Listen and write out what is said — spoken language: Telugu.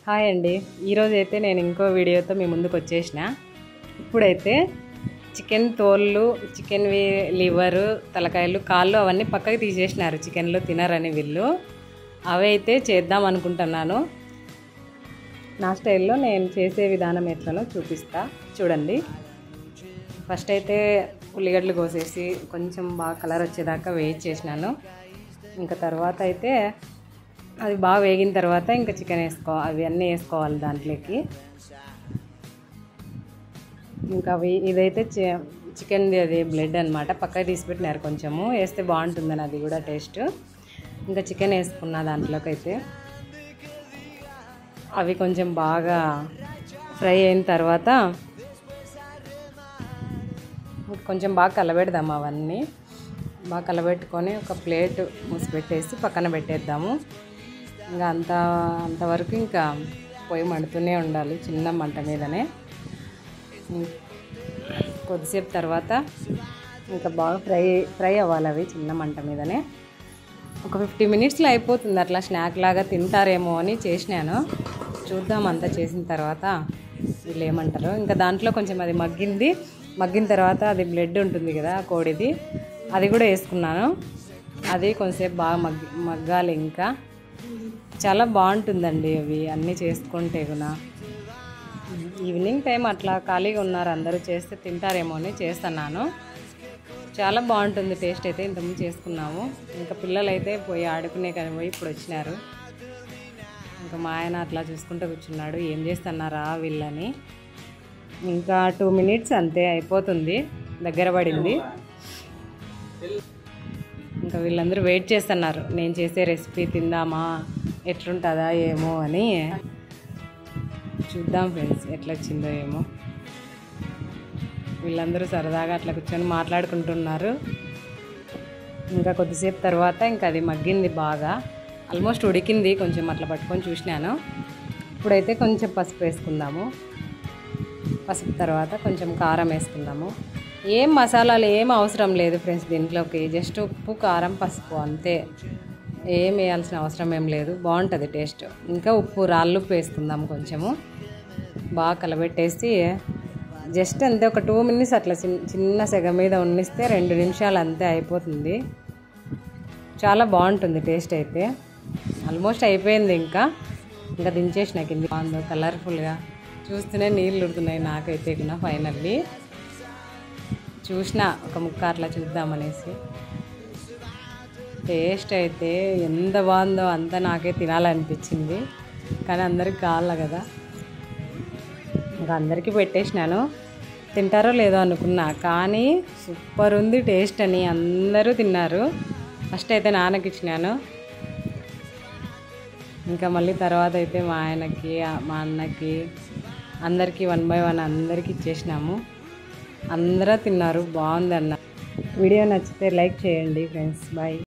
హాయ్ అండి, ఈరోజు అయితే నేను ఇంకో వీడియోతో మీ ముందుకు వచ్చేసిన. ఇప్పుడైతే చికెన్ తోళ్ళు, చికెన్ లివరు, తలకాయలు, కాళ్ళు అవన్నీ పక్కకి తీసేసినారు. చికెన్లో తినరని వీళ్ళు. అవి అయితే చేద్దాం అనుకుంటున్నాను. నా స్టైల్లో నేను చేసే విధానం ఎట్లనో చూపిస్తా, చూడండి. ఫస్ట్ అయితే ఉల్లిగడ్డలు కోసేసి కొంచెం బాగా కలర్ వచ్చేదాకా వెయిట్ చేసినాను. ఇంకా తర్వాత అయితే అది బాగా వేగిన తర్వాత ఇంకా చికెన్ అవి అన్నీ వేసుకోవాలి దాంట్లోకి. ఇంకా అవి ఇదైతే చికెన్ది అది బ్లడ్ అనమాట, పక్కకి తీసి పెట్టినారు. కొంచెము వేస్తే బాగుంటుందని అది కూడా టేస్ట్. ఇంకా చికెన్ వేసుకున్న దాంట్లోకి అయితే అవి కొంచెం బాగా ఫ్రై అయిన తర్వాత కొంచెం బాగా కలబెడదాము. అవన్నీ బాగా కలబెట్టుకొని ఒక ప్లేట్ మూసిపెట్టేసి పక్కన పెట్టేద్దాము. ఇంకా అంతవరకు ఇంకా పొయ్యి మండుతూనే ఉండాలి, చిన్న మంట మీదనే. కొద్దిసేపు తర్వాత ఇంకా బాగా ఫ్రై అవ్వాలి అవి చిన్న మంట మీదనే. ఒక 50 మినిట్స్లో అయిపోతుంది. అట్లా స్నాక్ లాగా తింటారేమో అని చేసినాను. చూద్దాం అంతా చేసిన తర్వాత వీళ్ళు ఏమంటారు. ఇంకా దాంట్లో కొంచెం అది మగ్గిన తర్వాత అది బ్లడ్ ఉంటుంది కదా కోడిది, అది కూడా వేసుకున్నాను. అది కొంచెంసేపు బాగా మగ్గాలి. ఇంకా చాలా బాగుంటుందండి అవి అన్నీ చేసుకుంటే కూడా. ఈవినింగ్ టైం అట్లా ఖాళీగా ఉన్నారు, అందరూ చేస్తే తింటారేమో అని చేస్తున్నాను. చాలా బాగుంటుంది టేస్ట్ అయితే. ఇంతకుముందు చేసుకున్నాము. ఇంకా పిల్లలు అయితే పోయి ఆడుకునే కానీ పోయి ఇప్పుడు వచ్చినారు. ఇంకా మా ఆయన అట్లా చూసుకుంటూ కూర్చున్నాడు, ఏం చేస్తున్నారా వీళ్ళని. ఇంకా 2 మినిట్స్ అంతే అయిపోతుంది, దగ్గర పడింది. ఇంకా వీళ్ళందరూ వెయిట్ చేస్తున్నారు, నేను చేసే రెసిపీ తిందామా ఎట్లుంటుందా ఏమో అని. చూద్దాం ఫ్రెండ్స్ ఎట్లా వచ్చిందో ఏమో. వీళ్ళందరూ సరదాగా అట్లా కూర్చొని మాట్లాడుకుంటున్నారు. ఇంకా కొద్దిసేపు తర్వాత ఇంకా అది మగ్గింది బాగా, ఆల్మోస్ట్ ఉడికింది. కొంచెం అట్లా పట్టుకొని చూసినాను. ఇప్పుడైతే కొంచెం పసుపు వేసుకుందాము. పసుపు తర్వాత కొంచెం కారం వేసుకుందాము. ఏం మసాలాలు ఏం అవసరం లేదు ఫ్రెండ్స్ దీంట్లోకి, జస్ట్ ఉప్పు, కారం, పసుపు అంతే. ఏం వేయాల్సిన అవసరం ఏం లేదు, బాగుంటుంది టేస్ట్. ఇంకా ఉప్పు, రాళ్ళుప్పు వేసుకుందాము కొంచెము. బాగా కలబెట్టేసి జస్ట్ అంతే ఒక 2 మినిట్స్ అట్లా చిన్న సెగ మీద ఉన్నిస్తే 2 నిమిషాలు అంతే అయిపోతుంది. చాలా బాగుంటుంది టేస్ట్ అయితే. ఆల్మోస్ట్ అయిపోయింది. ఇంకా దించేసి నాకు ఇది బాగుందో కలర్ఫుల్గా చూస్తూనే నీళ్ళు ఉడుతున్నాయి నాకైతే కూడా. ఫైనల్లీ చూసిన ఒక ముక్క అట్లా చూద్దామనేసి. టేస్ట్ అయితే ఎంత బాగుందో అంత నాకే తినాలనిపించింది. కానీ అందరికి కావాలి కదా, ఇంకా అందరికీ పెట్టేసినాను. తింటారో లేదో అనుకున్నా, కానీ సూపర్ ఉంది టేస్ట్ అని అందరూ తిన్నారు. ఫస్ట్ అయితే నాన్నకి ఇచ్చినాను. ఇంకా మళ్ళీ తర్వాత అయితే మా ఆయనకి, మా అన్నకి, అందరికీ 1 by 1 అందరికీ ఇచ్చేసినాము. అందరూ తిన్నారు, బాగుంది అన్న. వీడియో నచ్చితే లైక్ చేయండి ఫ్రెండ్స్. బాయ్.